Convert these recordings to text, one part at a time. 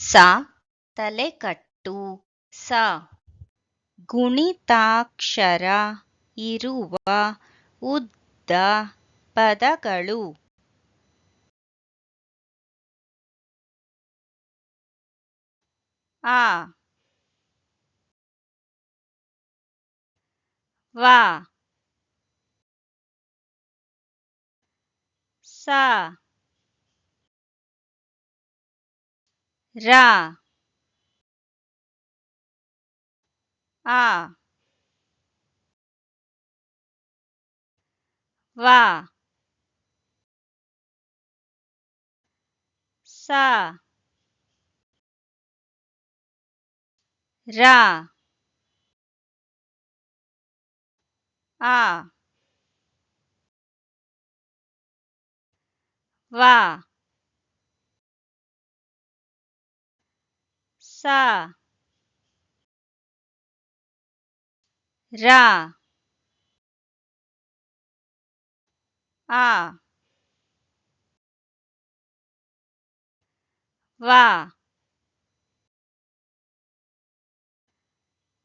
ಸ ತಲೆಕಟ್ಟು ಸ ಗುಣಿತಾಕ್ಷರ ಇರುವ ಉದ್ದ ಪದಗಳು ಆ ವ ಸ ರ ಆ ವ ಸ ರ ಆ ವ ಸ ರ ಆ ವ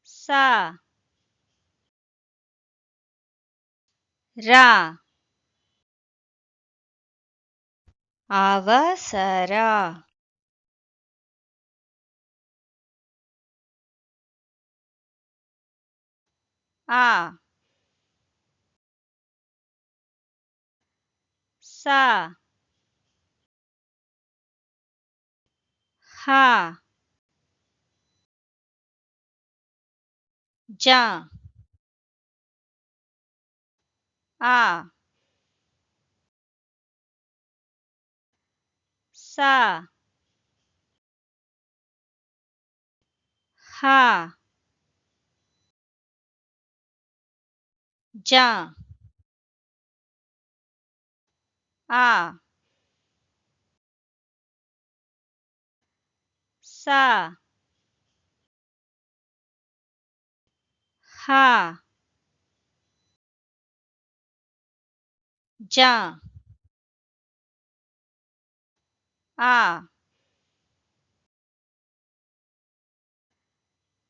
ಸ ರ ಅವಸರ ಆ ಸ ಹ ಜ ಆ ಸ ಹ ಜ ಆ ಸ ಹ ಜ ಆ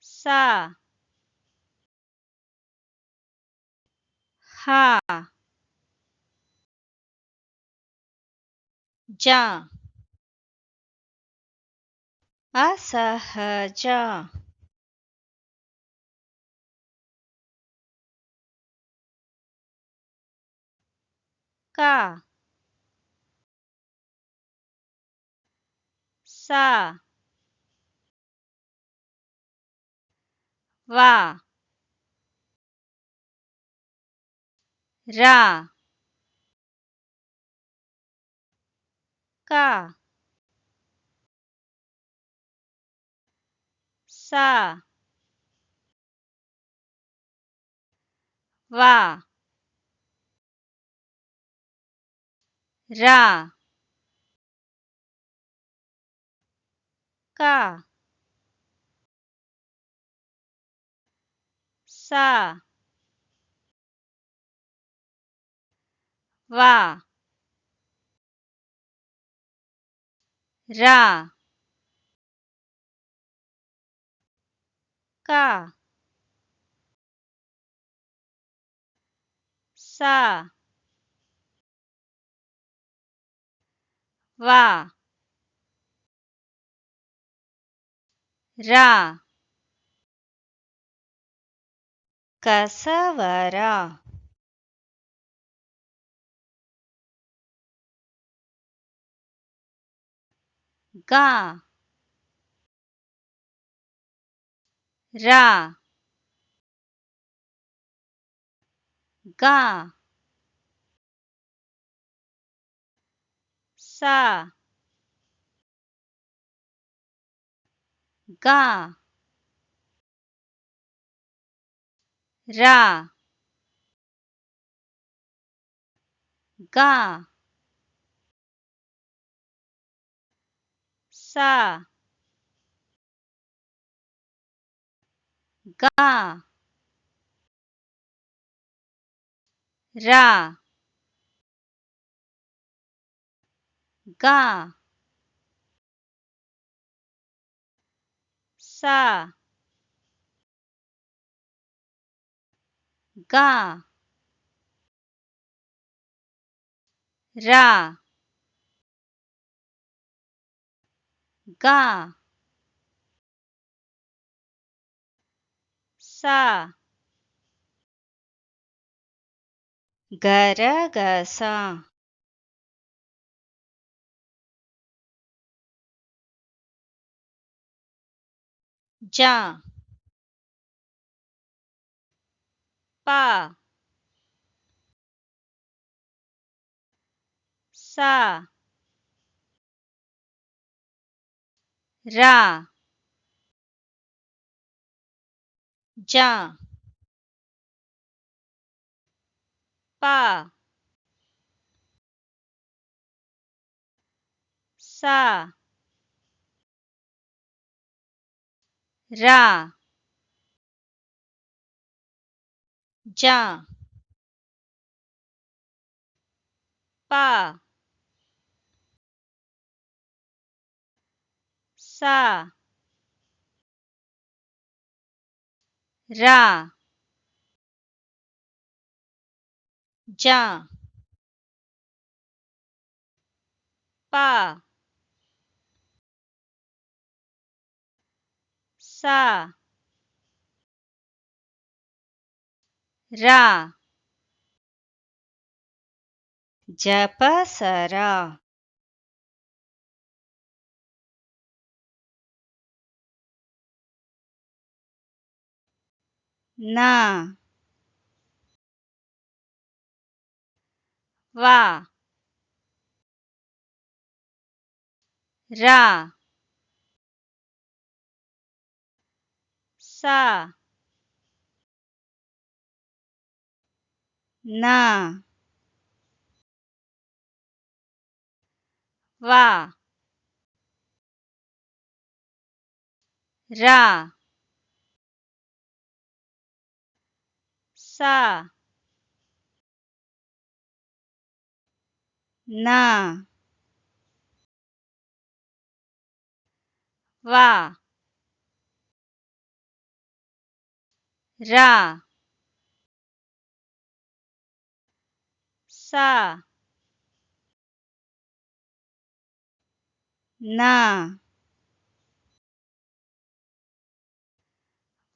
ಸ ಹ ಜ ಅಸಹಜ ಕ ಸ ವ ರ ಕ ಸ ವ ರ ಕ ಸ ವ ರ ಕ ಸ ವ ರ ಕಸವರ ಗ ರ ಗ ಸ ಗ ರ ಗ ಸ ಗ ರ ಗ सा गा रा गा सा गरगसा जा पा सा रा जा पा सा रा जा पा सा रा जा पा सा रा जपसरा ना वा रा सा ना वा रा सा ना वा रा सा ना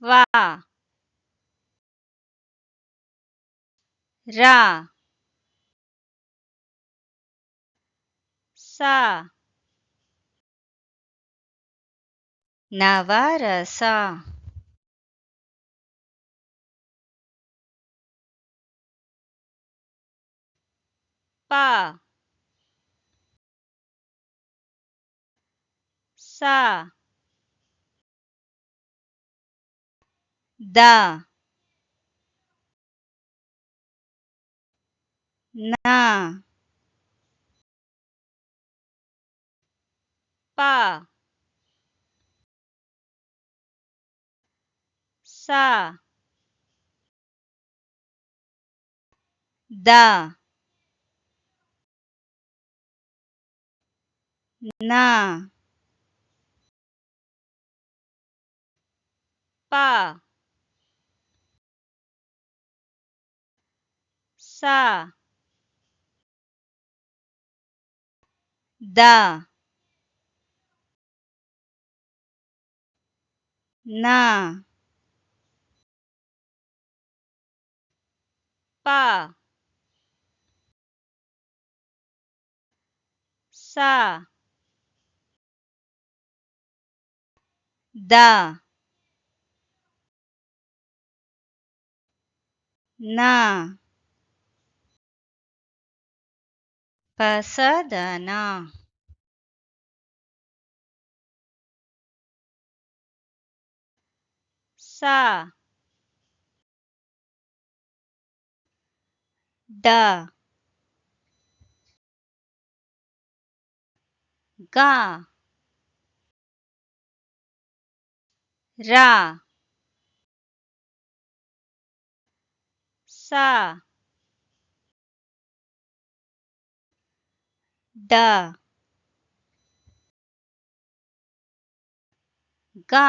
वा रा सा नवरसा पा सा दा ना पा सा दा ना पा सा दा ना पा सा दा ना पसदना सा ड गा रा सा ड गा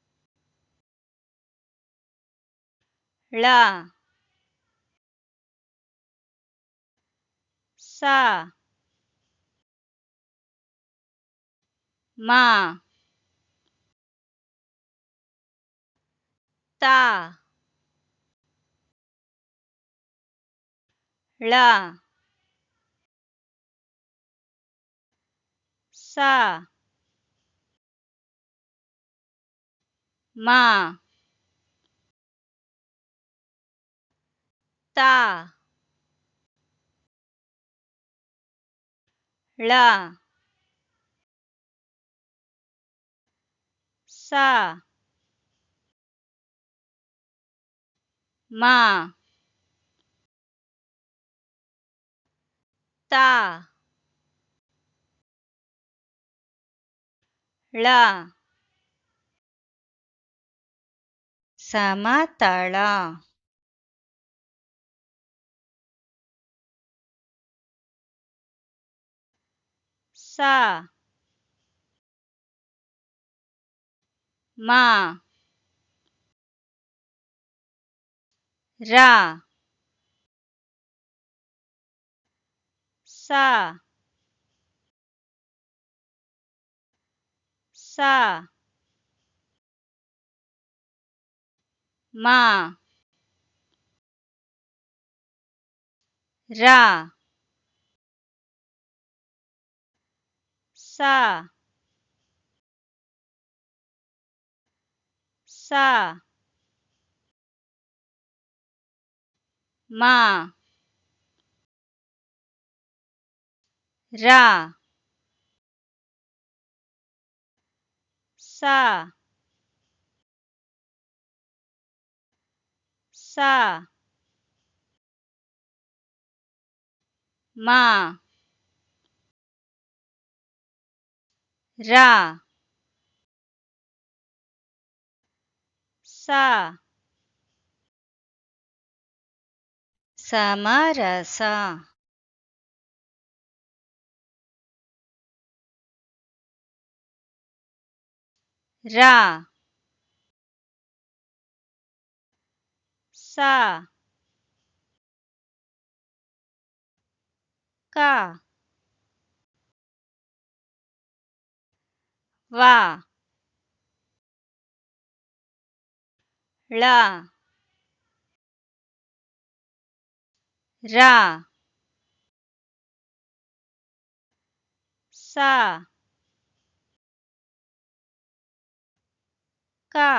ಳ ಸ ಮ ತ ಳ ಸ ಮ ತ ಳ ಸ ಮ ತ ಳ ಸಮತಳ ಸ ಮ ರ सा सा मा रा सा सा मा रा सा सा मा रा सा ಸಮರಸ ರಾ ಸಾ ಕಾ ವಾ ಳ ರಾ ಸಾ ಕಾ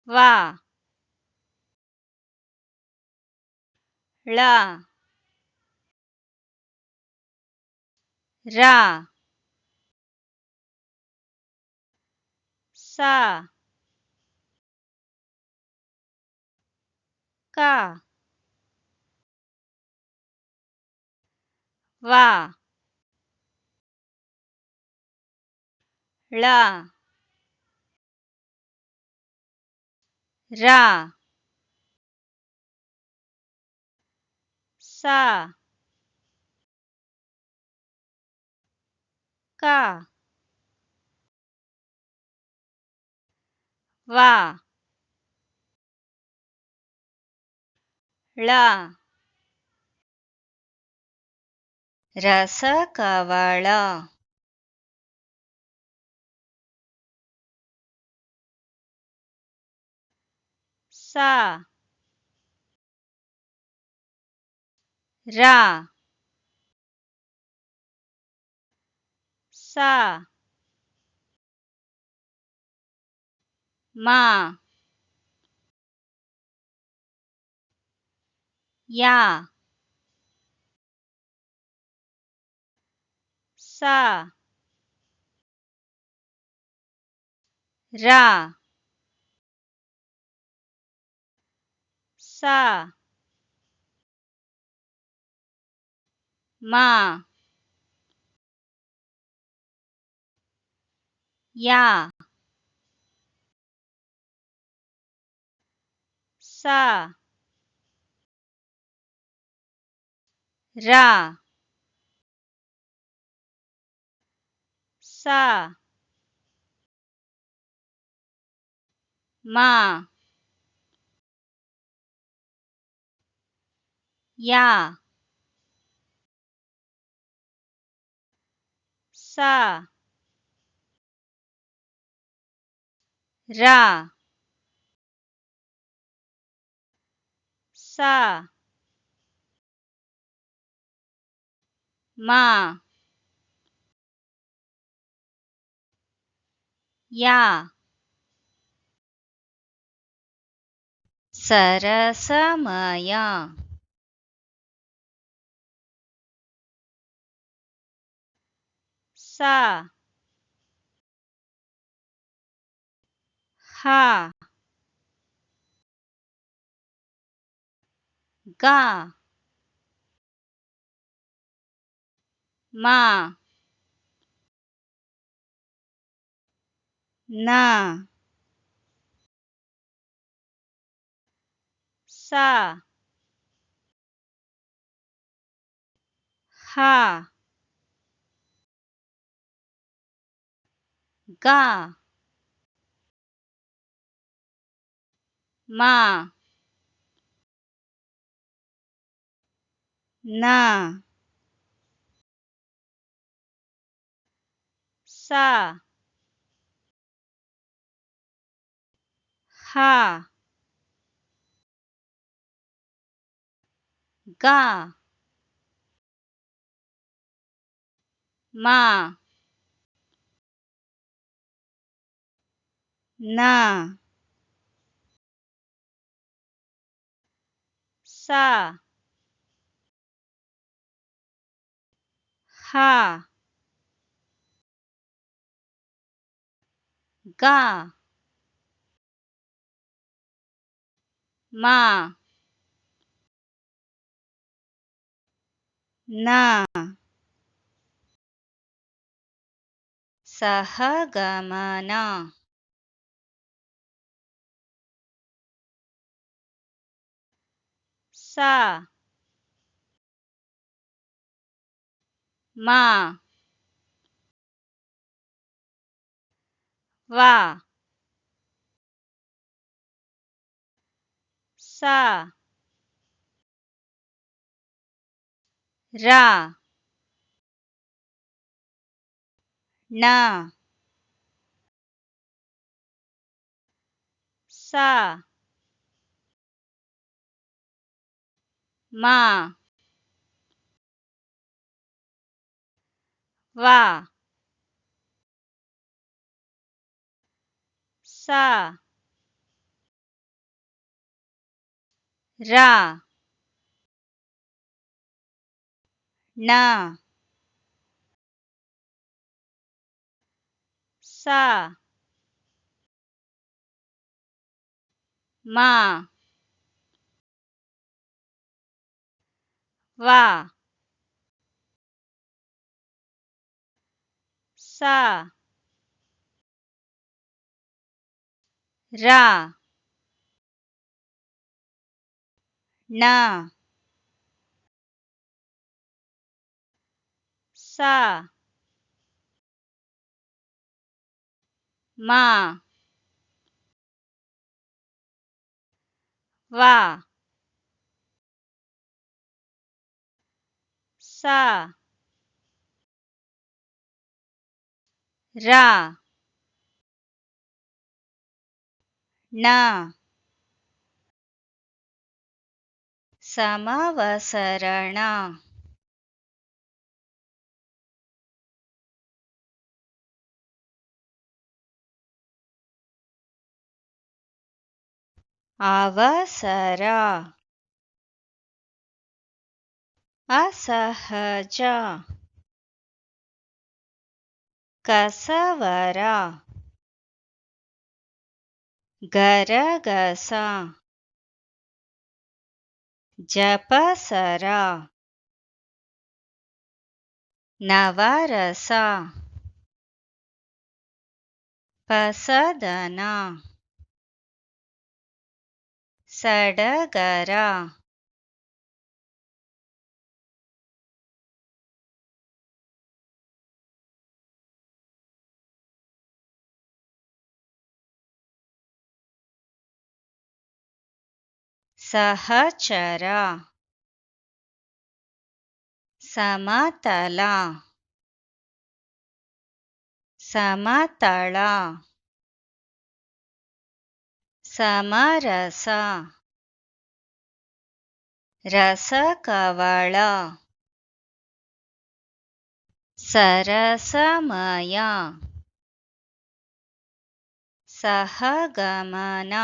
ವಾ ಳ ರಾ ಸಾ ಕಾ ವಾ ಳ ರಾ ಸಾ ಕಾ ವಾ ಳ ರಸಕವಳ ಸಾ ರಾ ಸಾ ಮಾ ಯಾ ಸಾ ರಾ ಸಾ ಮಾ ಯಾ ಸಾ ರಾ ಸಾ ಮಾ ಯಾ ಸಾ ರಾ ಸಾ ಮಾ ಯಾ ಸರಸಮಯ ಸಾ ಹಾ ಗಾ ಮಾ ನಾ ಸಾ ಹಾ ಗಾ ಮಾ ನ ಸ ಹ ಗ ಮ ನ ಸ ಹ ಗ ಮ ನ ಸಹಗಮನ ಸ ಮ ವ ಸ ರ ಣ ಸ ಮ ವ ಸ ರ ಣ ಸ ಮ ವ ಸ ರ ಣ ಸ ಮ ವ ಸ ರ ಣ ಸಮವಸರಣ ಅವಸರ ಅಸಹಜ ಕಸವರ ಗರಗಸ ಜಪಸರ ನವರಸ ಪಸದನ ಸಡಗರ ಸಹಚರ ಸಮತಲ ಸಮತಳ ಸಮರಸ ರಸಕವಳ ಸರಸಮಯ ಸಹಗಮನ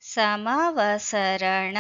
ಸಮವಸರಣ